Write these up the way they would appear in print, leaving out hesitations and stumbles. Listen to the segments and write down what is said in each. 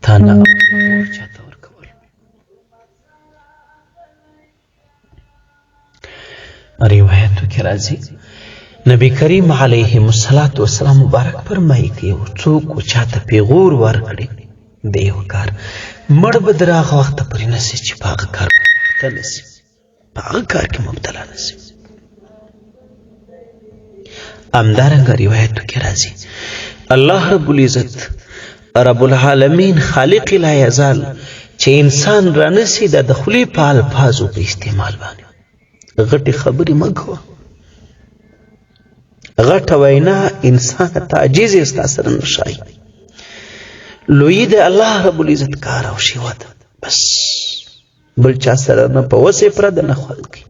تا نه اور چاته ورکول. روایتو کې راځي نبی کریم علیه السلام مبارک فرمایي که یو څوک چاته پیغور ورکړي د یو کار مړ به تر هغه وخته پورې نسي چې په هغه کار مبتلا نسي، په هغه کار کې مبتلا نسي. همدارنګه روایتو کې راځي الله رب العزت رب العالمین خالق لا یزال چې انسان رانسي د خولې په الفاظو په استعمال باندې غټې خبرې مه کوه. غټه وینا انسان ته عاجز ستا سره نه ښایي. لویي د الله رب العزت کار او شیوه ده، بس بل چا سره نه په وسې پرده نه خوند کوي.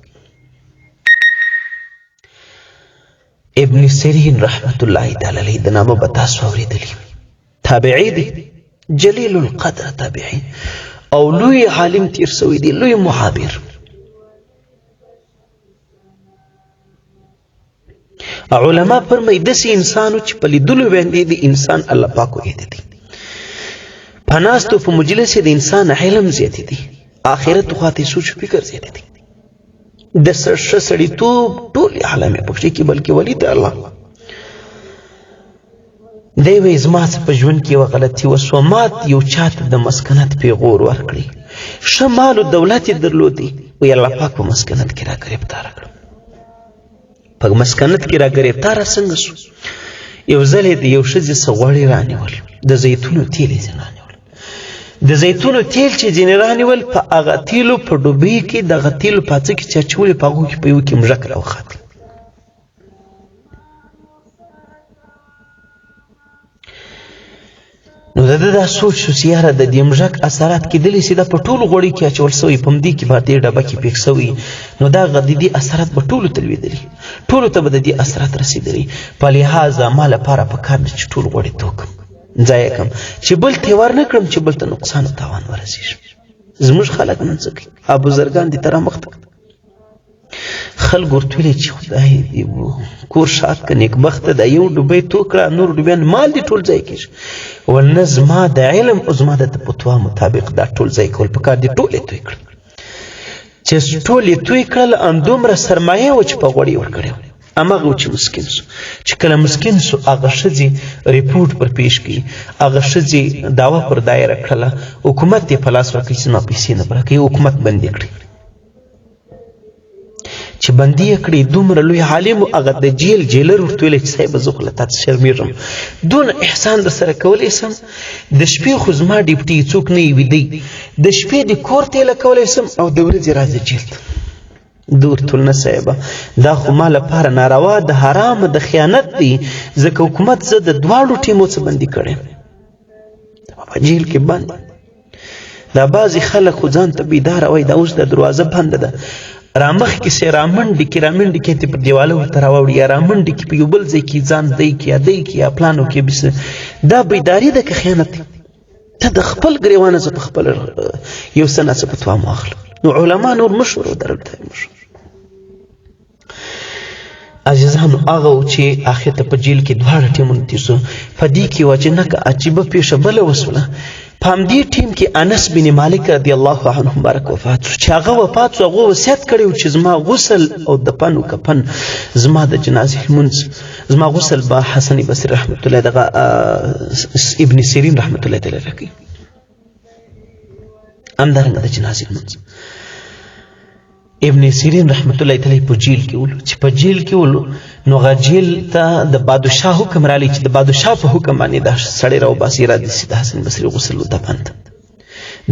ابن سیرین رحمت الله تعالی علیه د نامه به تاسو اورېدلي، تابعی دی، جلیل القدر تابعی او لوی عالم تیر سوی دی، لوی محابر. علماء فرمایي داسې انسانو چې په لیدلو باندې د انسان الله پاک ویده دی، په ناستو په مجلس د انسان علم زیاتې دي، آخرت خواته سوچ فکر زیاتې دي، د ښه سړیتوب ټولې علامې پکې کې، بلکې ولی د الله دی وایي زما څه په ژوند کې یوه غلطي وسوه، مات یو چاته د مسکنت پیغور ورکړي، ښه مال و دولت یې درلودی، وایي الله پاک په مسکنت کې را ګرفتاره کړم. په مسکنت کې را ګرفتاره څنګه سو؟ یو ځل یې د یو ښځې څه غوړي رانیول، د زیتونو تیل یې ځینې رانیول. د زیتونو تیل چې ځینې رانیول په هغه تیلو په ډوبۍ کې دغه تیلو پاڅه کې چې اچولې په هغو کې په یو کې مژک راوخت. نو د ده دا سوچ شو چې یاره د دې مژک اثرات کېدلی سي دا په ټولو غوړي کې اچول سوی، په همدې کې به دې ډبه کې پیښ سوي، نو دا د دې اثرات به ټولو ته لوېدلي، ټولو ته به د دې اثرات رسېدلي. په لحاظه ما لپاره پکار ده چې ټول غوړي توکم، ځای کړم چې بل ته ور نه کړم چې بل ته نقصان او تاوان ورسېږي. زموږ خلک نن څه کوي؟ بزرګان دې ته رامخته خلک ورته ویلې چې خدای دې کور شاد که نیکبخته دا یو ډوبۍ تو کړه، نور ډوبیان مال دې ټول ځای کېږي. ولنه زما د علم او زما د فتوا مطابق دا ټول ځای کول پکار دي، ټول یې توی کړل. چې ټول یې توی کړل همدومره سرمایه وه چې په غوړې ورکړې وه، هماغه و چې مسکین سو. چې کله مسکین سو هغه ښځې ریپورټ پر پیش کړي، هغه ښځې دعوه پر دایره کړله، حکومت یې په لاس ورکړي چې زما پیسې نه به راکوي، حکومت بندي کړي. چې بندي یې کړي دومره لوی عالم و، هغه د جیلر ورته ویلی چې صاحبه زه خو له تا ته شرمېږم، دونه احسان در سره کولی سم، د شپې خو زما ډیپټي څوک نه یې ویدی، د شپې د کور تیله کولی سم او د ورځې راځه جیل ته. ده ورته ویل نه صاحبه دا خو ما لپاره ناروا د حرامه د خیانت دی، ځکه حکومت زه د دواړو ټیمو څه بندي کړی په جیل کې بند. دا بعضې خلک خو ځان ته بیداره وایي دا اوس د دروازه بنده ده، رامخکې سې رامنډې کې ته پر دیواله ورته راوړي، یا رامنډې کې په یو بل ځای کې ځان دی کې یا دی کې یا پلانو کې بس دا بیداري ده که خیانت دی؟ ته د خپل ګریوانه زه په خپل یو څه ناڅه فتوا مو اخلم. نو علما نور مشور ودرلته مشور عزیزانو هغه و چې آخر ته په جیل کې دواړه ټیمونه تېر سو. په دې کې وه چې نکه عجیبه پیښه بله وسوله. په همدې ټیم کې انس بن مالک رضی الله عنه مبارک وفات شو. چې هغه وفات شو هغه وصیت کړی و چې زما غسل او دفن و کفن، زما د جنازې لمونځ، زما غسل به حسن بصري رحمت الله دغه ابن سیرین رحمت الله تعالی راکوي، همدارنګه د جنازې لمونځ. ابن سیرین رحمت الله تعالی په جیل کې ولو، چې په جیل کې ولو نو هغه جیل ته د بادشاه حکم رالی چې د بادشاه په حکم باندې دا سړی راوباسي رادسي د حسن بصري غسل و دفن ته.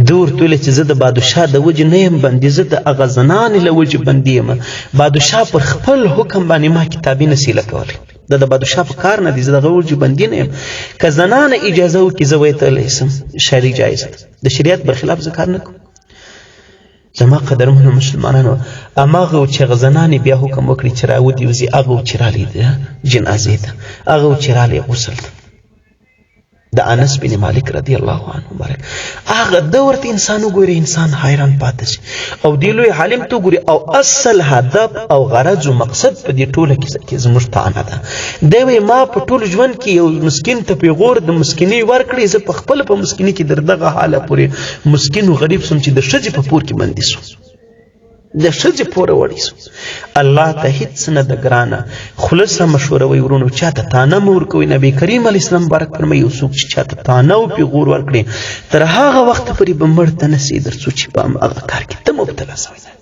ده ورته ویلې چې زه د بادشاه د وجې نه یم بندي، زه د هغه زنانې له وجې بندي یم، بادشاه پر خپل حکم باندې ما کتابي نسیله کولی، دا د بادشاه په کار نه دي، زه دغه وجې بندي نه یم. که زنانه اجازه وکړي زه ویتلی سم، شرعي جایز ده، د شریعت برخلاف زه کار نه کوم. زما قدرمنو مسلمانانو هماغه و چې هغه زنانې بیا حکم وکړي چې راودې وځي، هغه و چې رالی جنازې ته، هغه و چې رالی غسل ته. د انس بن مالک رضی الله عنه مبارک هغه دور ته انسان وګوري انسان حیران پاتې شي او دی لوی عالم ته وګوري او اصل هدف او غرض او مقصد په دې ټوله کې زموږ طعنه ده. دی وایي ما په ټول ژوند کې یو مسکین ته پیغور د مسکینۍ ورکړې، زه په خپله په مسکینۍ کې در دغه حاله پورې مسکین و غریب سوم چې د ښځې په پور کې بندي سو، د ښځې پوره وړی سو. الله ته هیڅ نه ده ګرانه، خوله سه مشوره وی ورونو، چاته تانه مه ورکوئ. نبي کریم علیه السلام مبارک فرمایي یو څوک چې چاته تانه او پیغور ورکړي تر هغه وخته پورې به مړ ته نه سي تر څو چې په هماغه کار کې ته مبتلا سوی.